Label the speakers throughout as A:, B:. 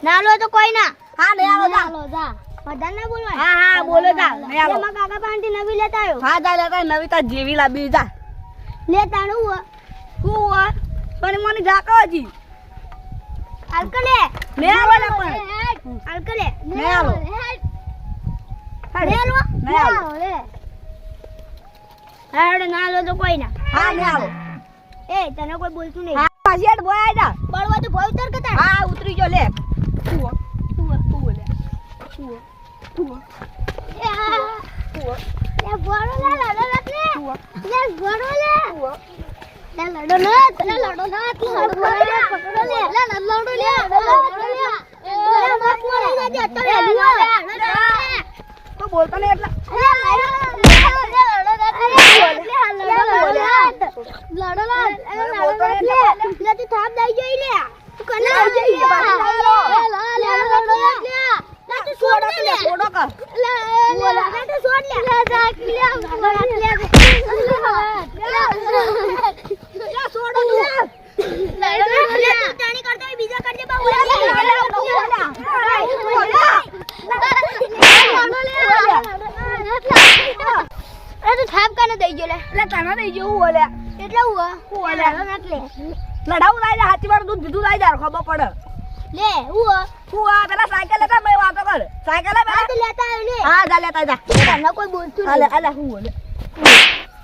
A: નાલો તો કોઈ ના
B: હા લે આવો
A: જા બધા ના બોલવા
B: હા હા બોલે જા લે આવો
A: એમાં કાકા પાણી નવી લેતા આવ્યો
B: હા જા લેતા નવી તા જેવી લાબી જા
A: લેતા નું
B: હું પણ મને જાકો હજી
A: આલકલે
B: લે આવો લે પણ
A: આલકલે
B: લે આવો
A: લે આવો લે હાડે નાલો તો કોઈ ના
B: હા લે આવો
A: એ તને કોઈ બોલતું નહીં
B: હા પાછેડ બોય આજા
A: બળવા તો ભય ઉતર કતા
B: હા ઉતરી જો લે તું લે
A: એ બોલો લે લડો લે બોલો લે લડો લે લડો લે
B: તો બોલતો ને એટલે
A: થાપ દઈ જોઈ લે તું કને છોડ લે
B: છોડો કર
A: છોડ લે ટાણી કરતો બીજા કરજે બહુ તું થાપ કાને દઈ ગયો લે
B: એટલે તને દઈ જો હું બોલે
A: એટલે હું
B: બોલે
A: એટલે
B: લડાવું લાઈ હાથી વાર દૂધ બીજું લાઈ જા ખબર પડે
A: લે હું
B: પેલા સાયકલ લેતા મેં વાતો કર સાયકલ લે
A: આ તો લેતા આવ્યો લે
B: હા જા લેતા જા
A: તને કોઈ બોલતું
B: હાલે
A: નહીં
B: હાલે હું બોલે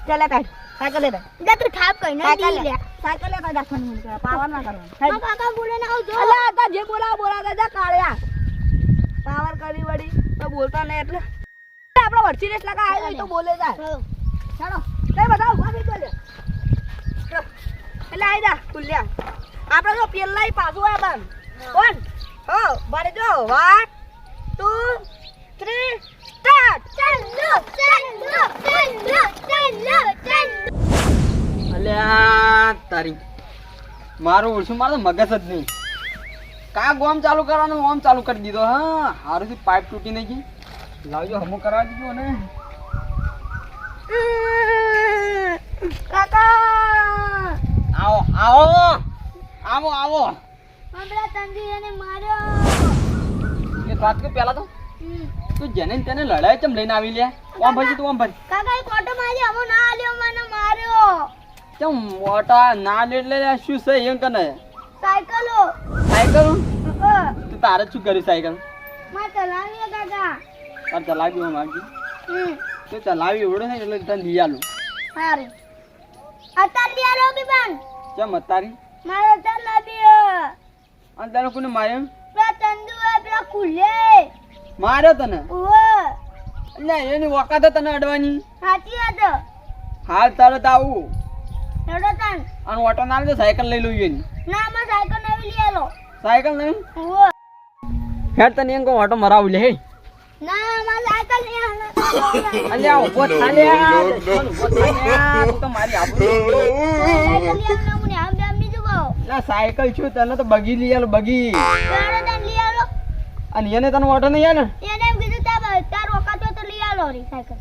B: ચાલ લેતા સાયકલ લેતા
A: લે તું થાપ કઈ ના દી લે
B: સાયકલ લેતા જા ફોન પાવર ના કરવાનું
A: મારા કાકા બોલે ના આવજો
B: અલા તા જે બોલાતા જા કાળિયા પાવર કરી વળી તો બોલતા નહીં એટલે આપણો વરસી રેસ લગા આવ્યો તો બોલે જા ચાલો કઈ બતાવ ભાગી બોલે એટલે આઈ જા તુલ્યા આપણે તો પેલા પાછું આ બાન કોણ હો બારે જો 1 2 3 સ્ટાર્ટ
A: ચાલો
C: અલ્યા તારી મારું ઓછું મારે મગજ જ નહીં કા ગોમ ચાલુ કરવાનું ઓમ ચાલુ કરી દીધો હા હારું થી પાઇપ તૂટી નહીં ગઈ લાવજો હમું કરવા દીધું ને
A: કાકા
C: આવો આવો આવો આવો
A: હમણાં તંદી એને માર્યો
C: એ વાત કે પેલા તો તું જેને તેને લડાઈ ચમ લઈને આવી લે ઓમ ભાઈ તું ઓમ ભાઈ
A: કાકા એક ઓટો મારી અમો ના આલ્યો મને માર્યો
C: ચમ મોટા ના લે એટલે શું છે એમ કને
A: સાયકલો
C: સાયકલ તું તારે શું કર્યું સાયકલ
A: માં ચલાવી કાકા
C: તાર ચલાવી હું માગી તું ચલાવી એવડો ને એટલે તને લઈ આલું
A: સારું અત્યારે લઈ આલો કે પણ
C: ચમ અતારી
A: મારે અત્યારે લાવ્યો
C: અને તને કોને માર્યો
A: પેલા તંદુ પેલા ખુલે
C: માર્યો તને
A: ઓહો
C: એટલે એની વખત તને અડવાની
A: સાચી વાત
C: હાલ તરત આવું
A: રડો તન
C: અને ઓટો ના લે સાયકલ લઈ લઉં એની
A: ના માં સાયકલ નવી લઈ આલો
C: સાયકલ નહીં
A: ઓહો
C: હેડ તને એમ કહું ઓટો મરાવું લે હે
A: ના માં સાયકલ લઈ આલો
C: અલ્યા ઉભો થા લે ઉભો થા લે તું તો મારી આબરૂ
A: સાયકલ લઈ આલો મને આમ આમ બીજું કહો
C: લા સાયકલ છું તને તો બગી લઈ આલો બગી
A: રડો તન લઈ આલો
C: અને એને તને ઓટો નહીં આલે
A: એને એમ કીધું તાર વખત તો લઈ આલો રી સાયકલ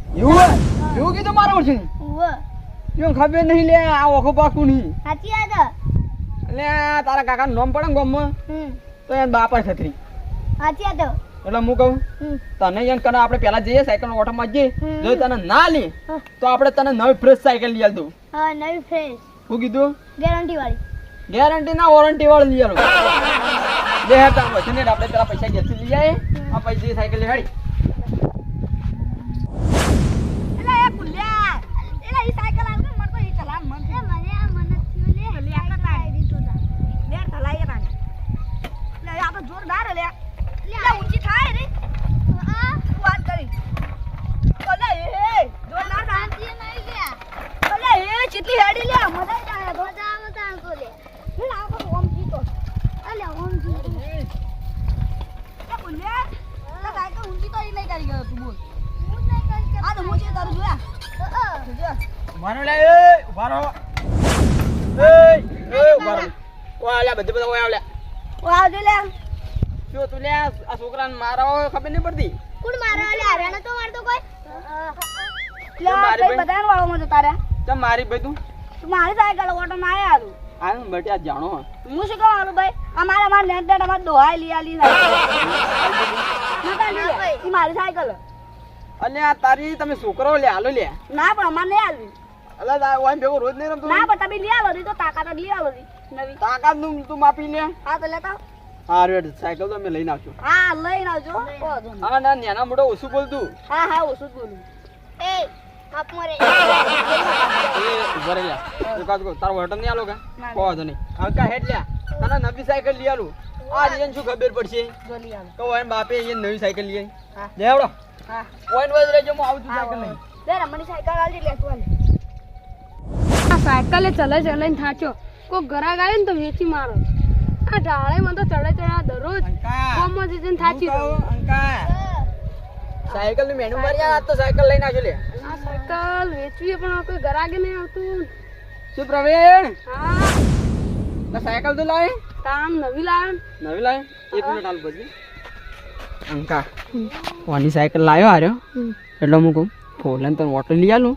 C: એવું કીધું મારું છે
A: ઓહો
C: એવું ખબર નહીં લે આ ઓખો પાકું નહીં
A: સાચી વાત
C: એટલે તારા કાકાનું નામ પડે ને ગામમાં તો એને બાપા છત્રી
A: સાચી વાત
C: એટલે હું કહું તને એમ કને આપણે પેલા જઈએ સાયકલ નો ઓટોમાં જઈએ જો તને ના લે તો આપણે તને નવી ફ્રેશ સાયકલ લઈ આલ દઉં
A: હા નવી ફ્રેશ
C: શું કીધું
A: ગેરંટી વાળી
C: ગેરંટી ના વોરંટી વાળી લઈ આલો લે હેડ તાર પછી ને આપણે પેલા પૈસા ઘેરથી લઈ આવીએ આ પૈસા સાયકલ લે હેડી
B: એટલે એ કુલ્યા એટલે ઈ સાયકલ આલ મને તો ઈ ચલાવ મન છે
A: મને આ મનત થયું લે
B: લે આ તારી તો લે ચલાઈએ તાને લે આ તો જોરદાર લે લે ઊંચી થાય રે હું છે તારું જોયા જો
C: મારો લે એ ઉભા રહો એ ઉભા રહો ઓય આલ્યા બધે બધા ઓય આલ્યા
B: ઓ આવજો લે
C: શું તું લે આ છોકરાને મારા ખબર નહીં પડતી
A: કોણ મારા લે હરિયાણા તો મારતો કોઈ
B: લે કઈ બધાને વાળો મત તારે
C: ચમ મારી ભાઈ તું
B: મારી સાયકલ ઓટો માં આયા તું
C: આ બેટી આ જાણો
B: હું શું કહું ભાઈ અમારા નેટ ડેટ અમાર દોહાઈ લઈ આલી સાયકલ મારી સાયકલ
C: અલ્યા તારી તમે છોકરો લે હાલો લે
B: ના પણ અમાર નહીં આલવી
C: અલ્યા ઓય ભેગો રોજ નહીં રમતો
B: ના પણ તમે લઈ આલો તો તાકાત જ લઈ આલો નવી
C: તાકાત તું માપી લે
B: હા તો લેતા
C: હા રેડ સાયકલ તો અમે લઈને આવશું
B: હા લઈને આવજો
C: હા ના નાના મોટો ઓછું બોલતું
B: હા હા ઓછું જ બોલું
A: એ આપ મરે
C: એ ઉભા રહી જા એક તારો હોટલ નહીં આલો કા કહો તો નહીં અંકા હેડ લ્યા તને નવી સાયકલ લઈ આલું આ રીન શું ખબર પડશે
B: જો લઈ આલો
C: કહો એમ બાપે એ નવી સાયકલ લઈ
B: હા
C: આવી લે આવડો
B: હા
C: પોઈન્ટ વાઇઝ રહેજો હું આવું છું સાયકલ લઈને
B: લે રમણી સાયકલ આલજી લેતો આલે
D: આ સાયકલે ચલાઈને થાચ્યો કોઈ ગરાગ આવે ને તો વેચી મારો આ ઢાળે મને તો ચડે દરરોજ કોમમાં જઈને થાચી રહ્યો
C: અંકા સાયકલ નું મેનુ મારી આ તો સાયકલ લઈને આવજો લે
D: આ સાયકલ વેચવી પણ કોઈ ગરાગે નહીં આવતું
C: શું પ્રવીણ
D: હા
C: આ સાયકલ તો લાય
D: તામ નવી લાવે
C: નવી લાય એક મિનિટ હાલ પછી અંકા વાની સાયકલ લાયો આર્યો એટલે હું કહું ફોલન તો વોટર લઈ આલું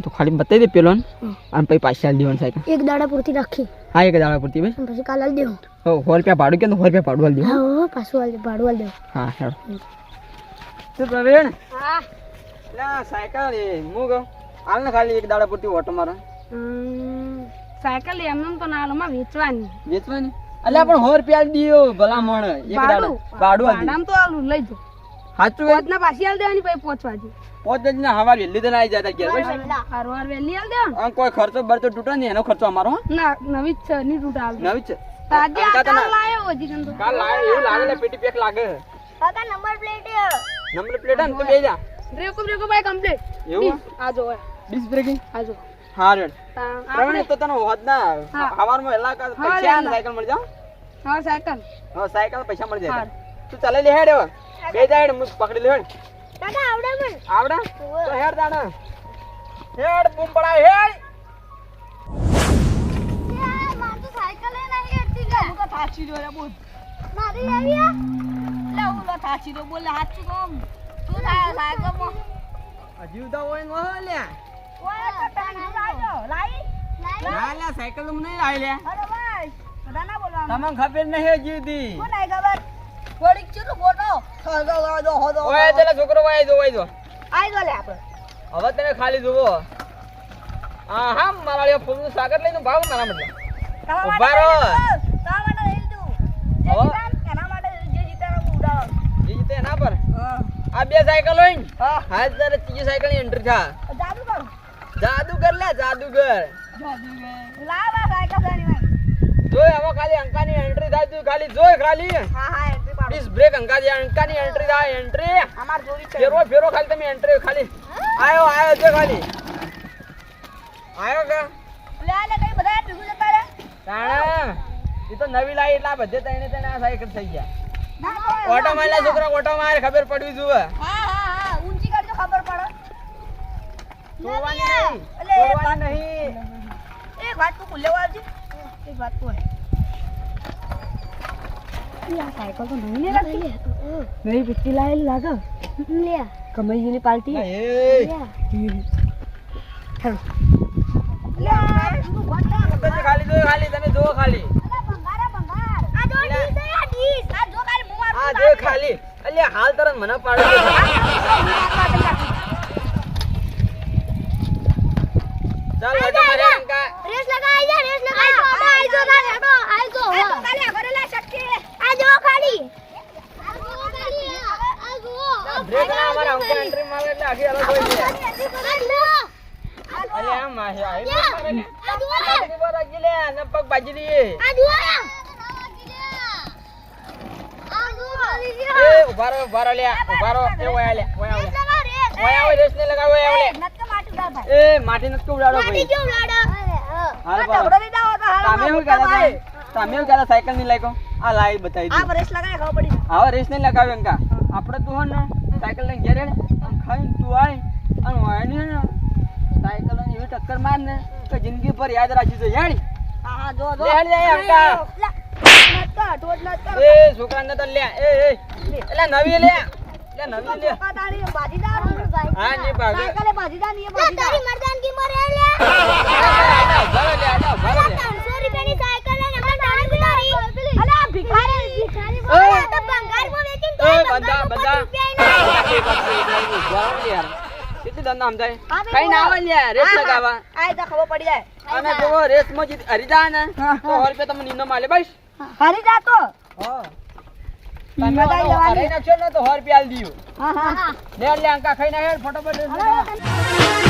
C: તો ખાલી બતાવી દે પેલો અને પછી પાછી આલી દેવાની સાયકલ
A: એક દાડા પૂરતી રાખી
C: હા એક દાડા પૂરતી ભાઈ
A: પછી કાલ આલ દેવું
C: હો 100 રૂપિયા ભાડું કે તો 100 રૂપિયા ભાડું આલી દે
A: હા પાછું આલ દે ભાડું આલ દે
C: હા હેડો શું પ્રવીણ
D: હા
C: ના સાયકલ એ હું કહું હાલ ને ખાલી એક દાડા પૂરતી ઓટો મારા
D: સાયકલ એમને તો ના માં વેચવાની
C: વેચવાની અલ્યા પણ 100 રૂપિયા દીયો ભલામણ એક દાડા ભાડું આલી
D: ભાડામાં તો આલું લઈ જો
C: સાચું
D: પોચના પાછી આલ દેવાની પછી પહોંચવાજી
C: પોત જ ના હવા વેલી તો આવી જતા ઘેર ભાઈ
D: હારવાર વેલી આલ દેવાનું
C: આમ કોઈ ખર્ચો બરચો તૂટે નહીં એનો ખર્ચો અમારો હો.
D: ના નવી જ છે ની તૂટ આલ
C: નવી જ છે
D: તાજે
C: અંકા તને-
D: કાલ લાયો હજી કંતો
C: કાલ લાવે એવું લાગે ને પેટી પેક લાગે
A: કાકા નંબર પ્લેટ
C: નંબર પ્લેટ ને તો બે જા
D: બ્રેકો ભાઈ કમ્પ્લીટ
C: એવું
D: આ જો
C: ડિસ્ક બ્રેકિંગ
D: આ જો
C: હા રેડ
D: આપણે
C: પ્રવીણ તો તને હોત ના
D: હા.
C: હવારમાં એલા કા
D: હા,
C: પૈસા
D: લેલા.
C: અને સાયકલ મળી જાવ
D: હા સાયકલ
C: હા સાયકલ પૈસા મળી જાય
D: હા.
C: તું ચાલે લે હેડ હવે બે જા હેડ હું પકડી લે હેડ
A: કાકા આવડે મને
C: આવડા તો હેડ દાણા હેડ બૂમ પડાય હેડ
A: માર તો સાયકલ એ નહીં હેડતી લે
B: હું તો થાચી જો રે બોલ
A: મારી આવી આ
B: લે હું તો થાચી જો બોલ હાચું કોમ તું થાય સાયકલ માં
C: હજી તો હોય નો લ્યા
B: ઓય તો ટાઈમ લાજો લાઈ
C: ના લ્યા સાયકલ તો નહીં લાવી લ્યા
B: અરે ભાઈ બધા ના બોલવા
C: તમને ખબર નહીં હજી દી
B: કોણ આઈ ખબર થોડીક છે તું ફોટો
C: ઓય ચલા છોકરો વાય જો
B: આઈ જો લે આપણે
C: હવે તમે ખાલી જુઓ હા હા મારા લ્યો ફૂલનું સ્વાગત લઈને ભાવ મારા મતલબ ઉભા રહો.
B: તારા માટે લઈ લીધું જે
C: હવે?
B: જીતા ને એના માટે જે જીતા હું ઉડાવ
C: એ જીતે એના પર
B: હા
C: આ બે સાયકલ હોય ને
B: હા
C: હા તારે ત્રીજી સાયકલ ની એન્ટ્રી થા
B: જાદુ કર
C: જાદુગર લે જાદુગર
B: લાવ આ સાયકલ જાની ભાઈ
C: જોય હવે ખાલી અંકાની એન્ટ્રી થાય તું ખાલી જોય ખાલી
B: હા હા એન્ટ્રી પાડો
C: ડિસ્ક બ્રેક અંકાની એન્ટ્રી થાય એન્ટ્રી
B: અમાર જોવી છે
C: ફેરો ખાલી તમે એન્ટ્રી ખાલી આયો છે ખાલી આયો કે
B: લે લે કઈ બધા ભેગું જતા રે
C: તાણે એ તો નવી લાવી એટલે આ બધે તઈને આ સાયકલ થઈ ગયા
B: ના
C: ઓટો મારલા છોકરા ઓટો માર ખબર પડવી જોઈએ
B: હા હા હા ઊંચી કરજો ખબર પડે
C: છોડવાની નહીં
B: અલે,
C: છોડવાની નહીં
B: એક વાત તું ભૂલ્યો આવજે એક વાત તું
D: સાયકલ તો નહીં લે રાખી નવી પીટી લાયેલી લાગે
A: લે
D: કમાઈની પાર્ટી
C: એ
B: લે તું ગોટા
C: તમે ખાલી જોયો ખાલી તમે જોવો ખાલી
B: ભંગાર આ જો ડીસ આ ડીસ આ જો તારી મુવા
C: આ જો ખાલી અલ્યા હાલ તરત મને પાડે ચાલ ઓટો મારે અંકા
A: રેસ લગાઈ જા રેસ લગાઈ આઈ જો ના હેડો આઈ જો
B: કાલે કરેલા શક્તિ
A: આ જો ખાલી આ જો ખાલી આ જો
C: બ્રેક ના અમારા અંકા એન્ટ્રી મારે એટલે આખી અલગ હોય છે અલ્યા આમ આ હે
A: આ જો
C: આખી બાર આગી લે અને પગ બાજી દી
A: આ જો આ જો
C: એ ઉભા રહો લે ઉભા રહો એ ઓયા લે ઓયા લે
A: લગા રેસ
C: ઓયા ઓય રેસ ને લગાવો ઓયા લે
B: નટકે માટી ઉડાડ ભાઈ
C: એ માટી નથી ઉડાડો
A: માટી
C: ભાઈ
A: જો લાડા
C: હાલ
B: આ ઢબડો લીધા હો તો હાલ
C: તમે શું કહેતા તમે શું કહેતા સાયકલ ની લાઈકો આ લાઈ બતાવી
B: આ
C: દો
B: બરેસ લગાય ખબર પડી
C: હવે રેસ નહીં લગાવ્યો અંકા આપણે તું હે ને સાયકલ લઈને ઘેર હેડ આમ ખાઈને તું આય અને વાયની ને સાયકલ એવી ટક્કર માર ને કે જિંદગી પર યાદ રાખી છે હેડી
B: હા હા જો જો
C: લે લે અંકા
B: ટોટ નત કર
C: એ છોકરાને તો લે એટલે નવી લે નવી લે
B: તારી બાજીદાર
C: હા ને ભાગે
B: સાયકલે બાજીદાર ની બાજીદાર
A: તારી મર્દાનગી મરે લે
C: ભરે લે ભરે લે
A: 300 રૂપિયાની સાયકલ લઈને અમે તારી ઉતારી
B: અલે આ ભિખારી
A: ભિખારી
C: ઓય.
A: બોલે તો ભંગારમાં વેચીને
C: ઓય
A: તો
C: બંધા બંધા યાર કેટલી ધંધા સમજાય કઈ ના આવે લે રેસ લગાવવા
B: આ તો ખબર પડી જાય
C: અને જો રેસ માં જીત હરી જાય ને તો 100 રૂપિયા તમને નીનો માલે બસ
B: હરી જાતો
C: હા
B: તમે કઈ જવાની?
C: હરી નાખશો ને તો 100 રૂપિયા આલ દીયો
B: હા હા
C: લે લે અંકા ખાઈ ના હેડ ફટાફટ રેસ લગાવવા